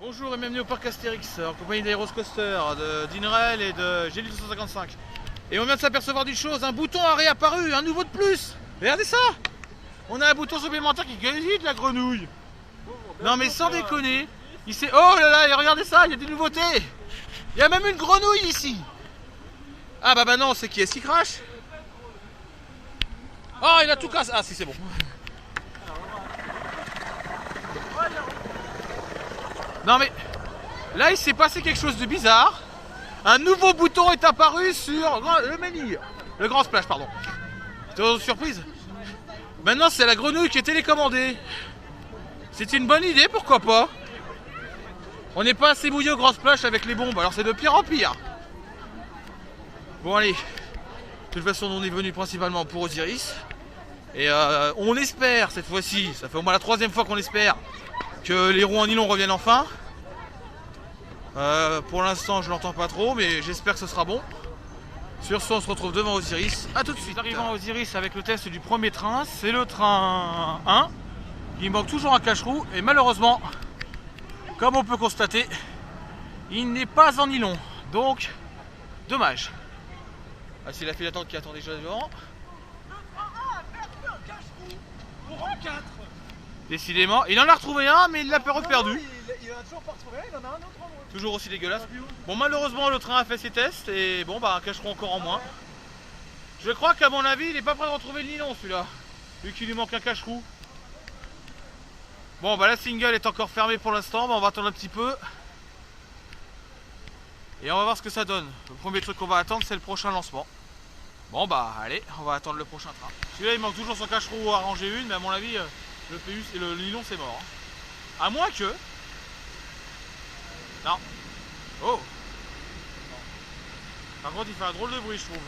Bonjour et bienvenue au parc Astérix en compagnie d'Aeroscoaster, d'Inrail et de Gély 255. Et on vient de s'apercevoir d'une chose, un bouton a réapparu, un nouveau de plus. Regardez ça. On a un bouton supplémentaire qui guérit de la grenouille. Non mais sans déconner, il s'est... Oh là là, et regardez ça, il y a des nouveautés. Il y a même une grenouille ici. Ah bah non, c'est qui est-ce qui crache? Oh, il a tout cassé. Ah si, c'est bon. Non mais là il s'est passé quelque chose de bizarre. Un nouveau bouton est apparu sur le menhir. Le grand splash, pardon. C'était une surprise. Maintenant c'est la grenouille qui est télécommandée. C'est une bonne idée, pourquoi pas. On n'est pas assez mouillé au grand splash avec les bombes, alors c'est de pire en pire. Bon allez. De toute façon on est venu principalement pour Osiris. Et on espère cette fois-ci, ça fait au moins la 3e fois qu'on espère, que les roues en nylon reviennent enfin. Pour l'instant je l'entends pas trop, mais j'espère que ce sera bon. Sur ce, on se retrouve devant Osiris. A tout de suite. Arrivant à Osiris avec le test du premier train, c'est le train 1. Il manque toujours un cache-roue et malheureusement, comme on peut constater, il n'est pas en nylon. Donc, dommage. Ah, c'est la file d'attente qui attend déjà devant. Décidément, il en a retrouvé un, mais il l'a perdu. Il en a toujours pas retrouvé un, il en a un autre en route. Toujours aussi dégueulasse. Bon, malheureusement, le train a fait ses tests et bon, bah, un cache-roue encore en moins. Je crois qu'à mon avis, il est pas prêt de retrouver le nylon celui-là, vu qu'il lui manque un cache-roue. Bon, bah, la single est encore fermée pour l'instant, bah, on va attendre un petit peu. Et on va voir ce que ça donne. Le premier truc qu'on va attendre, c'est le prochain lancement. Bon, bah, allez, on va attendre le prochain train. Celui-là, il manque toujours son cache-roue à ranger une, mais à mon avis, le PU et le nylon, c'est mort. Hein. À moins que... Non. Oh. Par contre, il fait un drôle de bruit, je trouve.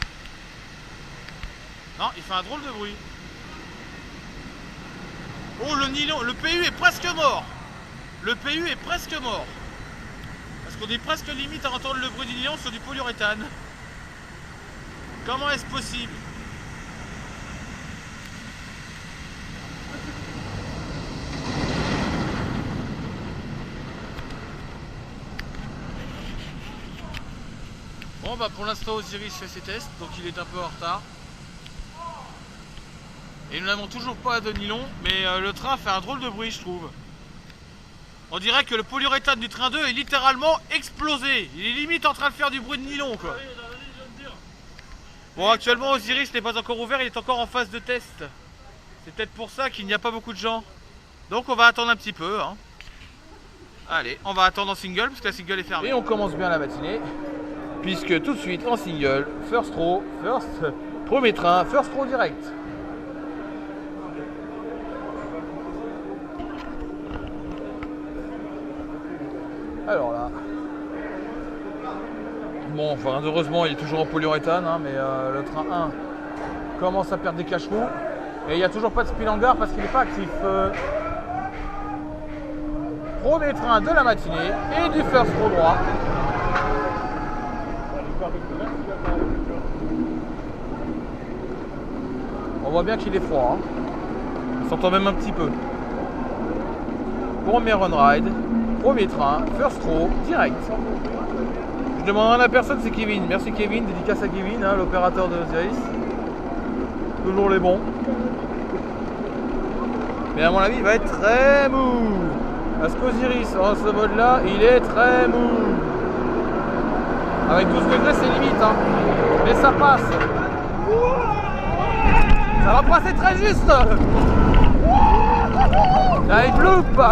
Non, il fait un drôle de bruit. Oh, le nylon, le PU est presque mort. Le PU est presque mort. Parce qu'on est presque limite à entendre le bruit du nylon sur du polyuréthane. Comment est-ce possible? Bon bah pour l'instant Osiris fait ses tests, donc il est un peu en retard. Et nous n'avons toujours pas de nylon, mais le train fait un drôle de bruit, je trouve. On dirait que le polyuréthane du train 2 est littéralement explosé. Il est limite en train de faire du bruit de nylon, quoi. Bon, actuellement Osiris n'est pas encore ouvert, il est encore en phase de test. C'est peut-être pour ça qu'il n'y a pas beaucoup de gens. Donc on va attendre un petit peu, hein. Allez, on va attendre en single, parce que la single est fermée. Et on commence bien la matinée, puisque tout de suite en single, first row, premier train, first row direct. Alors là, bon, enfin heureusement il est toujours en polyuréthane, hein, mais le train 1 commence à perdre des cache-roux. Et il n'y a toujours pas de speed hangar parce qu'il n'est pas actif. Premier train de la matinée et du first row droit. On voit bien qu'il est froid, hein. On s'entend même un petit peu. Premier run ride, premier train, first row, direct. Je demande à la personne, c'est Kevin. Merci Kevin, dédicace à Kevin, hein, l'opérateur de Osiris. Toujours les bons. Mais à mon avis, il va être très mou. Parce qu'Osiris, en ce mode là, il est très mou. Avec 12 degrés, c'est limite, hein. Mais ça passe. Ça va passer très juste. Là, il loupe.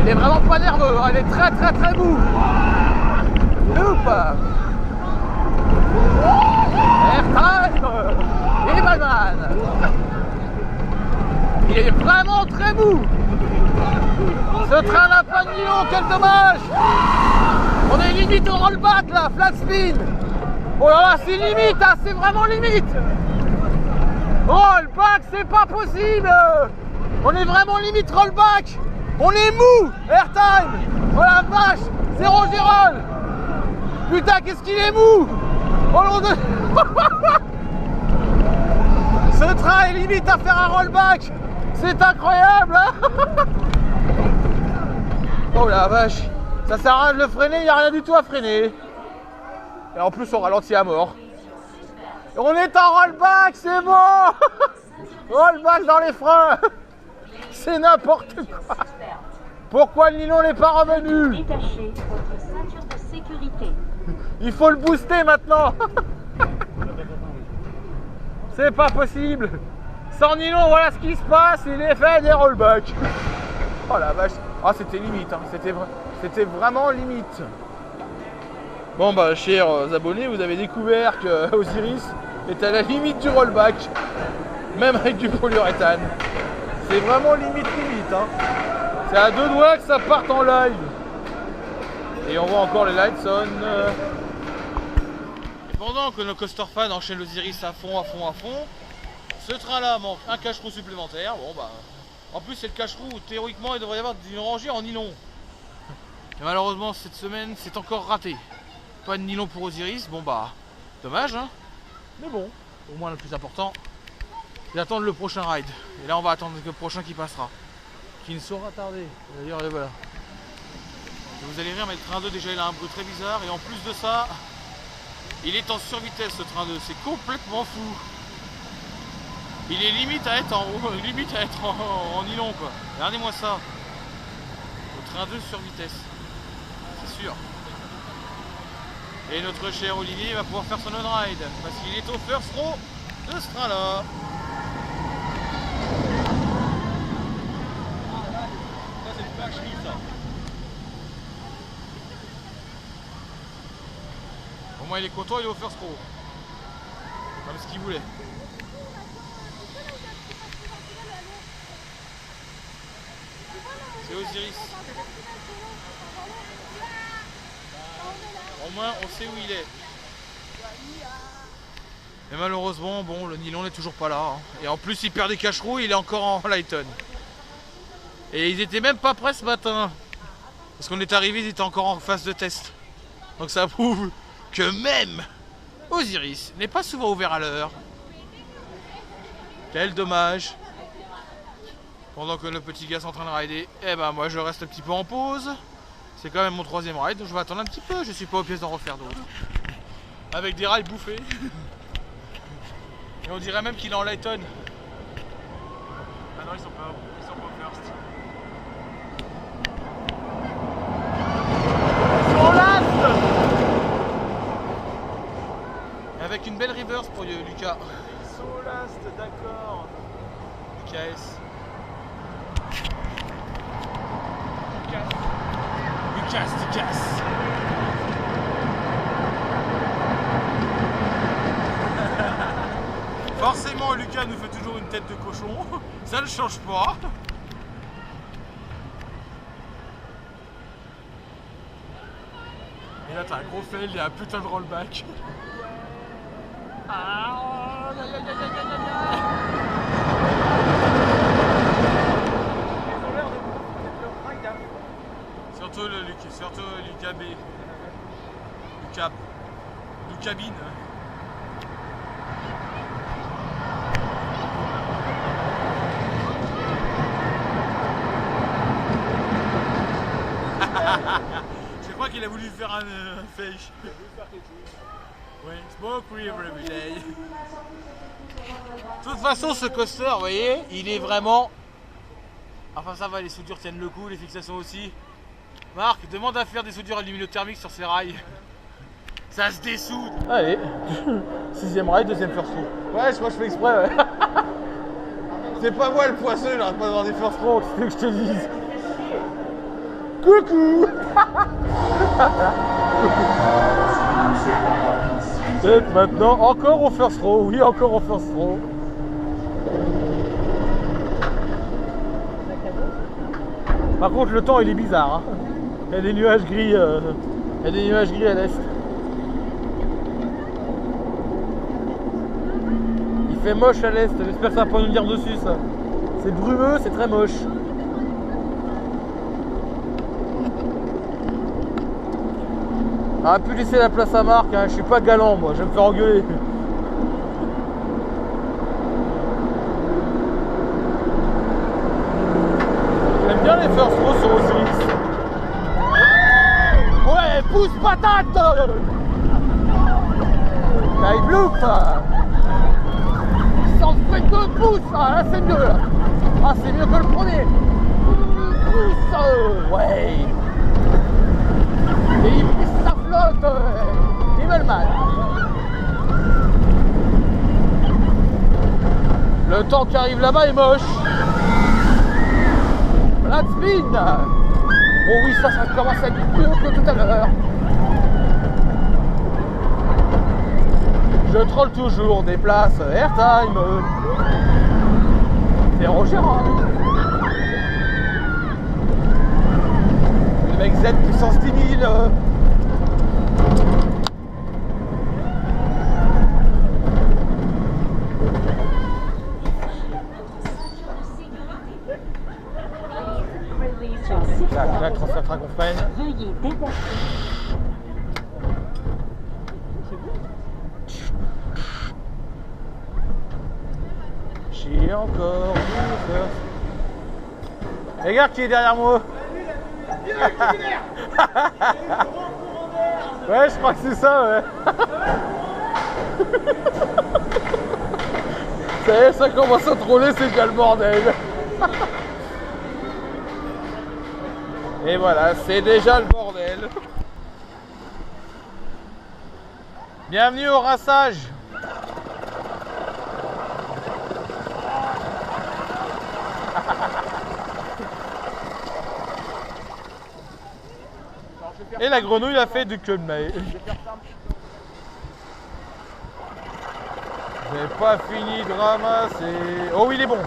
Il est vraiment pas nerveux, hein. Il est très très très mou. Loupe. Airtime et Batman. Il est vraiment très mou. Ce train n'a pas de nylon, quel dommage. On est limite au rollback là, flat spin. Oh là là, c'est limite, hein, c'est vraiment limite. Rollback, c'est pas possible. On est vraiment limite rollback. On est mou. Airtime. Oh la vache, 0 Gérald. Putain, qu'est-ce qu'il est mou. Oh non de... Ce train est limite à faire un rollback. C'est incroyable, hein. Oh la vache. Ça sert à rien de le freiner, il n'y a rien du tout à freiner. Et en plus on ralentit à mort. Et on est en rollback, c'est bon. Rollback dans les freins. C'est n'importe quoi. Pourquoi le nylon n'est pas revenu? Détachez votre ceinture de sécurité. Il faut le booster maintenant. C'est pas possible. Sans nylon, voilà ce qui se passe. Il est fait des rollbacks. Oh la vache. Ah, c'était limite. Hein. C'était vraiment limite. Bon bah, chers abonnés, vous avez découvert que Osiris est à la limite du rollback. Même avec du polyuréthane. C'est vraiment limite. Hein. C'est à deux doigts que ça parte en live. Et on voit encore les lights on. Et pendant que nos coaster fans enchaînent l'Osiris à fond, ce train-là manque un cache-roue supplémentaire. Bon bah, en plus c'est le cache-roue où théoriquement il devrait y avoir une rangée en nylon. Et malheureusement cette semaine c'est encore raté. Pas de nylon pour Osiris. Bon bah, dommage hein. Mais bon, au moins le plus important, c'est d'attendre le prochain ride. Et là on va attendre le prochain qui passera. Qui ne sera tardé. D'ailleurs, voilà. Vous allez rire, mais le train 2 déjà il a un bruit très bizarre. Et en plus de ça, il est en survitesse ce train 2. C'est complètement fou. Il est limite à être en haut, limite à être en nylon quoi. Regardez-moi ça. Le train 2 sur vitesse. C'est sûr. Et notre cher Olivier va pouvoir faire son on-ride. Parce qu'il est au first row de ce train là. Au moins il est content, il est au first row. Comme ce qu'il voulait. C'est Osiris. Au moins on sait où il est. Mais malheureusement, bon, le nylon n'est toujours pas là. Hein. Et en plus il perd des cache-roues, il est encore en lighton. Et ils étaient même pas prêts ce matin. Parce qu'on est arrivé, ils étaient encore en phase de test. Donc ça prouve que même Osiris n'est pas souvent ouvert à l'heure. Quel dommage. Pendant que le petit gars est en train de rider, eh ben moi je reste un petit peu en pause. C'est quand même mon troisième ride, donc je vais attendre un petit peu. Je suis pas aux pièces d'en refaire d'autres. Avec des rails bouffés. Et on dirait même qu'il est en lighton. Ah non, ils sont pas first. Avec une belle reverse pour Lucas. Solast, d'accord. Lucas S. Lucas. Forcément, Lucas nous fait toujours une tête de cochon. Ça ne change pas. Et là, t'as un gros fail, il y a un putain de rollback. Ah, Ils ont l'air de profiter de leur ride à fond. surtout Lucas B. Lucabine. Je crois qu'il a voulu faire un fake. Oui, smoke free every day. De toute façon, ce coaster, vous voyez, il est vraiment. Enfin, ça va, les soudures tiennent le coup, les fixations aussi. Marc, demande à faire des soudures aluminothermiques sur ces rails. Ça se dessoude. Allez, 6ème rail, 2ème first row. Ouais, je crois que je fais exprès, ouais. C'est pas moi le poisseux, j'arrête pas d'avoir des first row, qu'est-ce que je te dise. Coucou. Peut-être maintenant, encore au first row, oui, encore au first row. Par contre, le temps il est bizarre. Hein. Il y a des nuages gris, à l'est. Il fait moche à l'est. J'espère que ça va pas nous dire dessus ça. C'est brumeux, c'est très moche. On aurait pu laisser la place à Marc. Hein. Je suis pas galant moi. Je vais me faire engueuler. J'aime bien les first rows sur Osiris. pouces patate. Live loop. Sans fait 2 pouces, là c'est mieux. Ah c'est mieux que le premier. Pouce, ouais. Et il pousse sa flotte. Himmelman. Le temps qui arrive là-bas est moche. Flat spin. Oh oui, ça commence à être mieux que tout à l'heure. Je troll toujours des places airtime. C'est Roger. Le mec Z puissance 10 000. Clac, transfert Dragonfren. Veuillez détacher. J'ai encore regarde qui est derrière moi. Ouais, je crois que c'est ça, ouais. Ça y est, ça commence à troller, c'est déjà le bordel. Et voilà, c'est déjà le bordel. Bienvenue au rassage. Et la grenouille a fait du queue-de-maille. J'ai pas fini de ramasser. Oh oui, il est bon.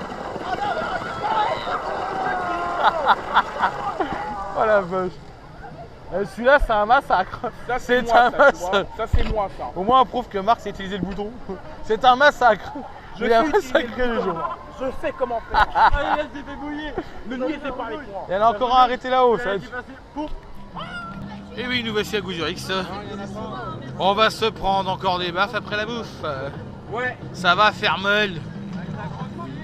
Oh la vache. Celui-là, c'est un massacre. Ça, C'est moi, un ça, tu massacre. vois. Ça, c'est moi, ça. Au moins, on prouve que Marc sait utiliser le bouton. C'est un massacre. Il a massacré les gens. Je sais comment faire. Ah, il s'est fait bouillir. Ne niaisez pas avec moi. Il y en a encore un arrêté là-haut. Ça va être- Et oui, nous voici à Goudurix. On va se prendre encore des baffes après la bouffe. Ouais. Ça va faire meule.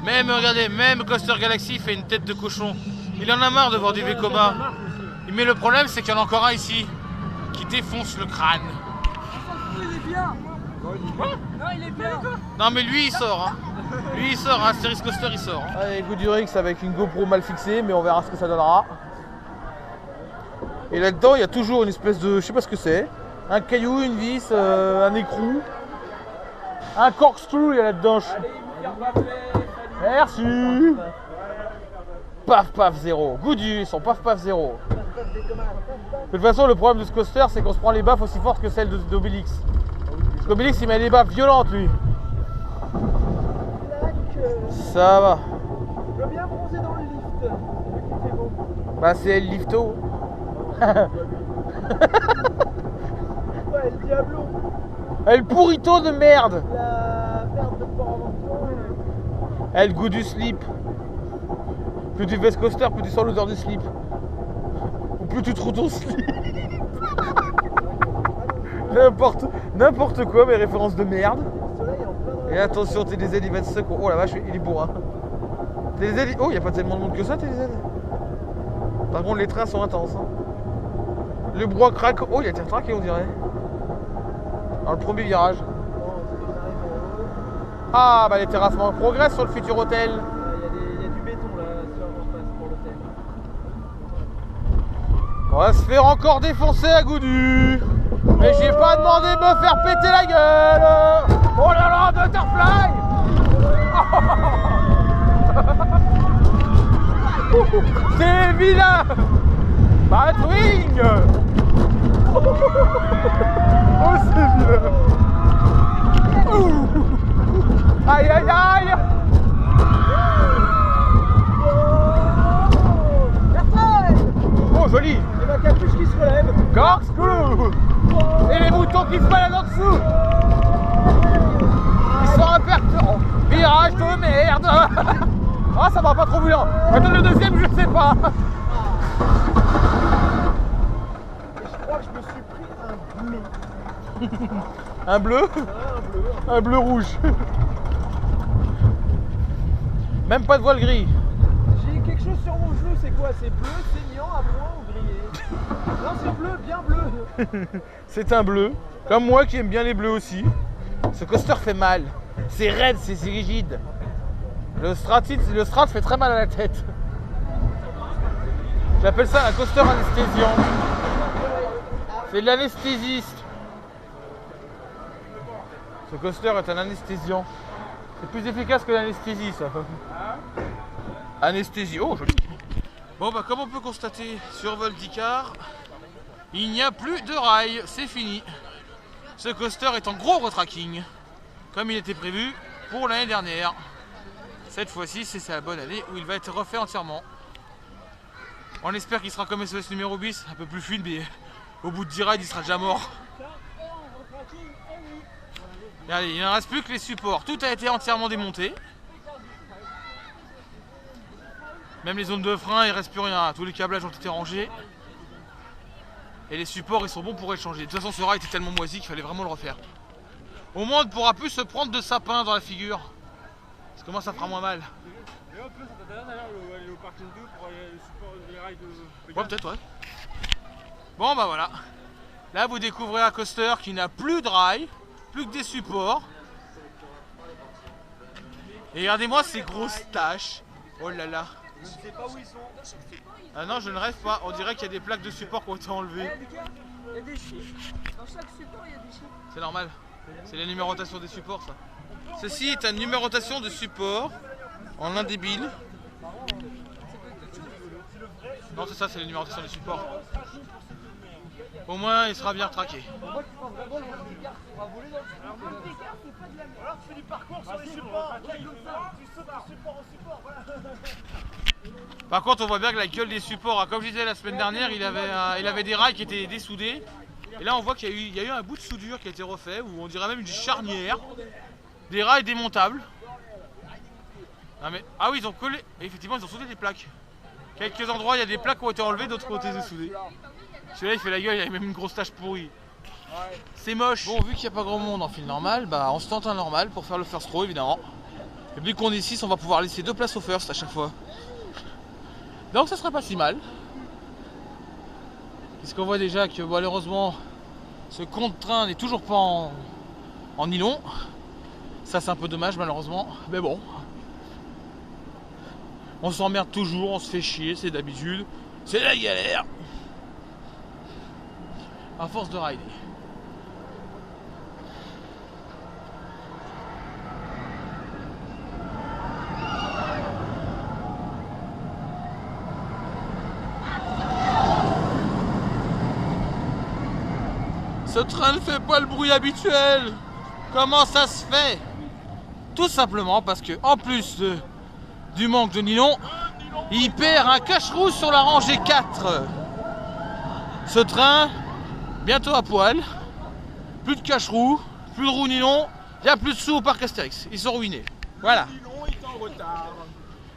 Même, regardez, même Coaster Galaxy fait une tête de cochon. Il en a marre de voir du Vekoma. Mais le problème, c'est qu'il y en a encore un ici qui défonce le crâne. Il est bien. Non, il est bien. Non, mais lui, il sort. Hein. Lui, il sort. Hein. Cerise Coaster, il sort. Hein. Allez, Goudurix avec une GoPro mal fixée, mais on verra ce que ça donnera. Et là-dedans, il y a toujours une espèce de... Je sais pas ce que c'est. Un caillou, une vis, un écrou. Un corkscrew, il y a là-dedans. Merci. Paf paf 0. Goudus, son paf paf 0. De toute façon, le problème de ce coaster, c'est qu'on se prend les baffes aussi fortes que celles d'Obélix. Parce qu'Obélix, il met les baffes violentes, lui. Ça va. Je veux bien bronzer dans le lift. Vu qu'il fait beau. Bah, c'est El Lifto. Ouais, le Diablo. El Pourrito de merde. La perte de Port-Aventure. El goût du slip. Plus tu fais ce coaster, plus tu sens l'odeur du slip. Ou plus tu trouves ton slip. N'importe quoi, mes références de merde. Et attention, TDZ il va être secouer. Oh la vache, il est bourrin. TDZ, oh, il n'y a pas tellement de monde que ça, TDZ. Par contre, les trains sont intenses. Hein. Le bois craque. Oh, il a été retraqué, on dirait. Dans le premier virage. Ah, bah les terrassements progressent sur le futur hôtel. Il y a du béton là sur en face pour l'hôtel. On va se faire encore défoncer à Goudu. Mais j'ai pas demandé de me faire péter la gueule. Oh là là, Butterfly. C'est vilain. Batwing. Oh, c'est vilain. Ouh. Aïe aïe aïe. Oh joli. Et ma capuche qui se relève. Corkscrew. Et les moutons qui se baladent en dessous. Ils sont impactants. Virage de merde. Ah, ça va pas trop violent. Attends, le deuxième, je sais pas. Et je crois que je me suis pris un bleu. Un bleu. Un bleu rouge. Même pas de voile gris. J'ai quelque chose sur mon genou, c'est quoi? C'est bleu, saignant, à point ou grillé? Non, c'est bleu, bien bleu. C'est un bleu, comme moi qui aime bien les bleus aussi. Ce coaster fait mal. C'est raide, c'est rigide. Le strat fait très mal à la tête. J'appelle ça un coaster anesthésiant. C'est de l'anesthésiste. Ce coaster est un anesthésiant. C'est plus efficace que l'anesthésie, ça. Anesthésie, oh joli. Bon bah comme on peut constater sur Vol d'Icar, il n'y a plus de rails, c'est fini. Ce coaster est en gros retracking, comme il était prévu pour l'année dernière. Cette fois-ci, c'est sa bonne année où il va être refait entièrement. On espère qu'il sera comme SOS numéro 10, un peu plus fluide, mais au bout de 10 rides, il sera déjà mort. Et allez, il ne reste plus que les supports. Tout a été entièrement démonté. Même les zones de frein, il ne reste plus rien. Tous les câblages ont été rangés. Et les supports, ils sont bons pour être changés. De toute façon, ce ride était tellement moisi qu'il fallait vraiment le refaire. Au moins, on ne pourra plus se prendre de sapin dans la figure. Parce que moi, ça fera moins mal. Et en plus, ça t'intéresse d'ailleurs aller au parking 2 pour aller le support des rails de... Ouais, peut-être, ouais. Bon, bah voilà. Là, vous découvrez un coaster qui n'a plus de rails, plus que des supports. Et regardez-moi ces grosses taches. Oh là là. Je ne sais pas où ils sont. Ah non, je ne rêve pas. On dirait qu'il y a des plaques de support qui ont été enlevées. Il y a des chiffres. Dans chaque support, il y a des chiffres. C'est normal. C'est la numérotation des supports, ça. Ceci est une numérotation de support en indélébile. Non, c'est ça, c'est la numérotation des supports. Au moins, il sera bien retraqué. Alors, tu fais du parcours sur les supports. Tu sautes de support en support. Voilà. Par contre, on voit bien que la gueule des supports, comme je disais la semaine dernière, il avait des rails qui étaient dessoudés. Et là, on voit qu'il y a eu un bout de soudure qui a été refait, ou on dirait même une charnière. Des rails démontables. Ah, mais, ah oui, ils ont collé. Et effectivement, ils ont soudé des plaques. Quelques endroits, il y a des plaques qui ont été enlevées, d'autres qui ont été dessoudées. Celui-là, il fait la gueule, il y a même une grosse tache pourrie. C'est moche. Bon, vu qu'il n'y a pas grand monde en file normale, bah, on se tente un normal pour faire le first row, évidemment. Et vu qu'on est 6, on va pouvoir laisser 2 places au first à chaque fois. Donc ça serait pas si mal. Puisqu'on voit déjà que malheureusement ce compte-train n'est toujours pas en nylon. Ça c'est un peu dommage malheureusement. Mais bon. On s'emmerde toujours, on se fait chier, c'est d'habitude. C'est la galère. À force de rider. Ce train ne fait pas le bruit habituel. Comment ça se fait? Tout simplement parce que, en plus du manque de nylon, il perd un cache-roue sur la rangée 4. Ce train, bientôt à poil, plus de cache-roue, plus de roue nylon, il n'y a plus de sous au parc Astérix. Ils sont ruinés. Voilà.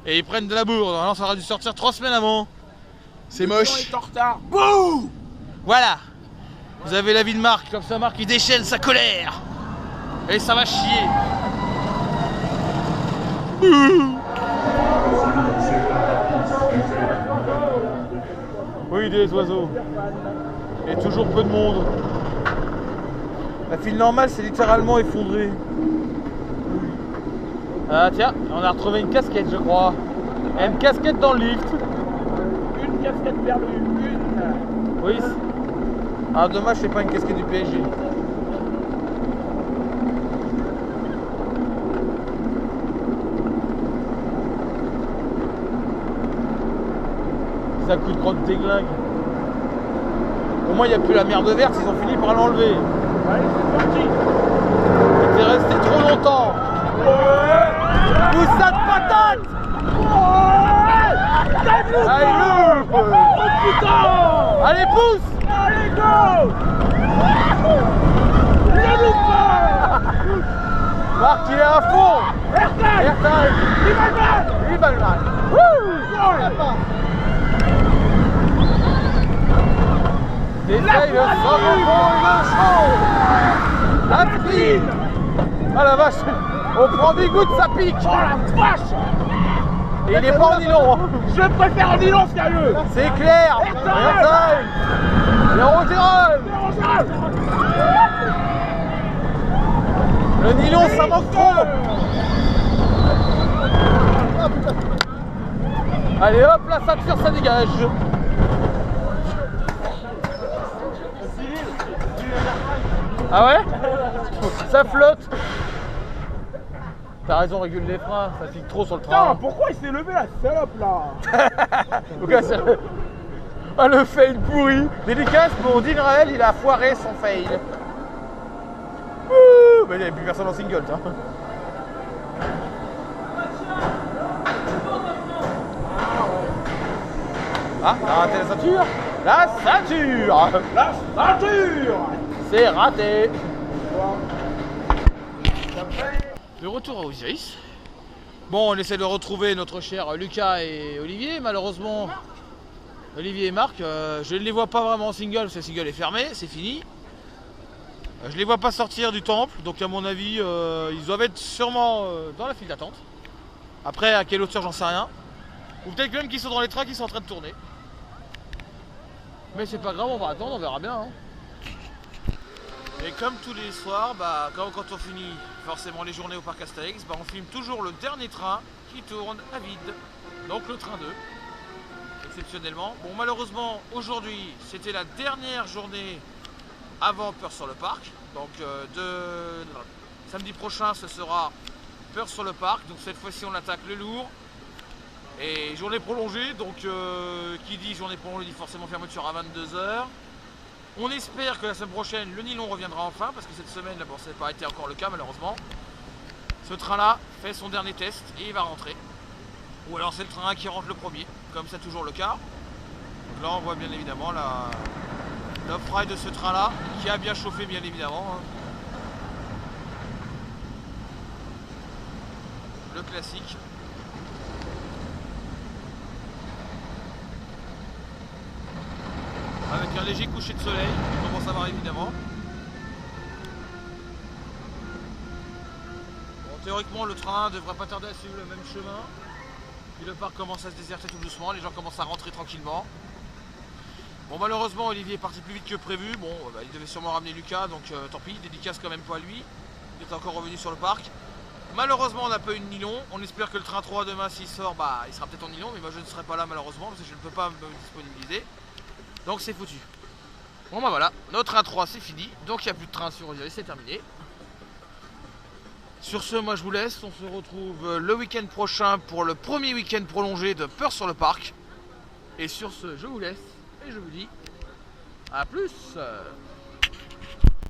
Et ils prennent de la bourre. Normalement, ça aurait dû sortir 3 semaines avant. C'est moche. Il est en retard. Bouh! Voilà. Vous avez l'avis de Marc, comme ça Marc il déchaîne sa colère. Et ça va chier. Oui, des oiseaux. Et toujours peu de monde. La file normale c'est littéralement effondré. Ah tiens, on a retrouvé une casquette je crois. Et une casquette dans le lift. Une casquette perdue. Une. Oui. Ah dommage c'est pas une casquette du PSG. Ça coûte grotte déglingue. Au moins il n'y a plus la merde verte, ils ont fini par l'enlever. Allez, c'est parti. T'es resté trop longtemps. Poussade patate. Allez loupe. Oh putain! Allez pousse. Allez, go! Le loupe! Marc il est à fond. Airtime! Airtime. Il va le mal. Essaye le la pile. Ah la vache. On prend des gouttes, ça pique. Oh la vache! Et il est pas en nylon. Hein. Je préfère en nylon, sérieux. C'est clair. Airtime. Le nylon, ça manque trop. Allez hop, la ceinture, ça dégage. Ah ouais? Ça flotte. T'as raison, régule les freins, ça pique trop sur le train. Putain, pourquoi il s'est levé la salope là? Ah, le fail pourri. Dédicace pour Dean Rael, il a foiré son fail. Ouh, mais il n'y avait plus personne en single, tiens. Ah, t'as raté la ceinture? La ceinture! La ceinture. C'est raté. De retour à Osiris. Bon, on essaie de retrouver notre cher Lucas et Olivier. Malheureusement, Olivier et Marc, je ne les vois pas vraiment en single, parce que le single est fermé, c'est fini. Je les vois pas sortir du temple, donc à mon avis, ils doivent être sûrement dans la file d'attente. Après, à quelle hauteur, j'en sais rien. Ou peut-être même qu'ils sont dans les trains qui sont en train de tourner. Mais c'est pas grave, on va attendre, on verra bien. Hein. Et comme tous les soirs, quand on finit forcément les journées au parc Astérix, on filme toujours le dernier train qui tourne à vide. Donc le train 2, exceptionnellement. Bon, malheureusement, aujourd'hui, c'était la dernière journée avant Peur sur le parc. Donc samedi prochain, ce sera Peur sur le parc. Donc cette fois-ci, on attaque le lourd. Et journée prolongée, donc qui dit journée prolongée dit forcément fermeture à 22 h. On espère que la semaine prochaine, le nylon reviendra enfin, parce que cette semaine, bon, ça n'a pas été encore le cas malheureusement. Ce train-là fait son dernier test et il va rentrer. Ou alors c'est le train qui rentre le premier, comme c'est toujours le cas. Donc là, on voit bien évidemment l'off-ride de ce train-là, qui a bien chauffé bien évidemment. Le classique. Avec un léger coucher de soleil, on commence à voir évidemment. Bon, théoriquement, le train devrait pas tarder à suivre le même chemin. Puis le parc commence à se déserter tout doucement, les gens commencent à rentrer tranquillement. Bon, malheureusement, Olivier est parti plus vite que prévu. Bon, il devait sûrement ramener Lucas, donc tant pis, dédicace quand même pas à lui. Il est encore revenu sur le parc. Malheureusement, on n'a pas eu de nylon. On espère que le train 3 demain, s'il sort, il sera peut-être en nylon, mais moi je ne serai pas là malheureusement, parce que je ne peux pas me disponibiliser. Donc c'est foutu. Bon voilà, notre 1-3 c'est fini, donc il n'y a plus de train sur Osiris, c'est terminé. Sur ce, moi je vous laisse, on se retrouve le week-end prochain pour le premier week-end prolongé de Peur sur le parc. Et sur ce, je vous laisse et je vous dis à plus.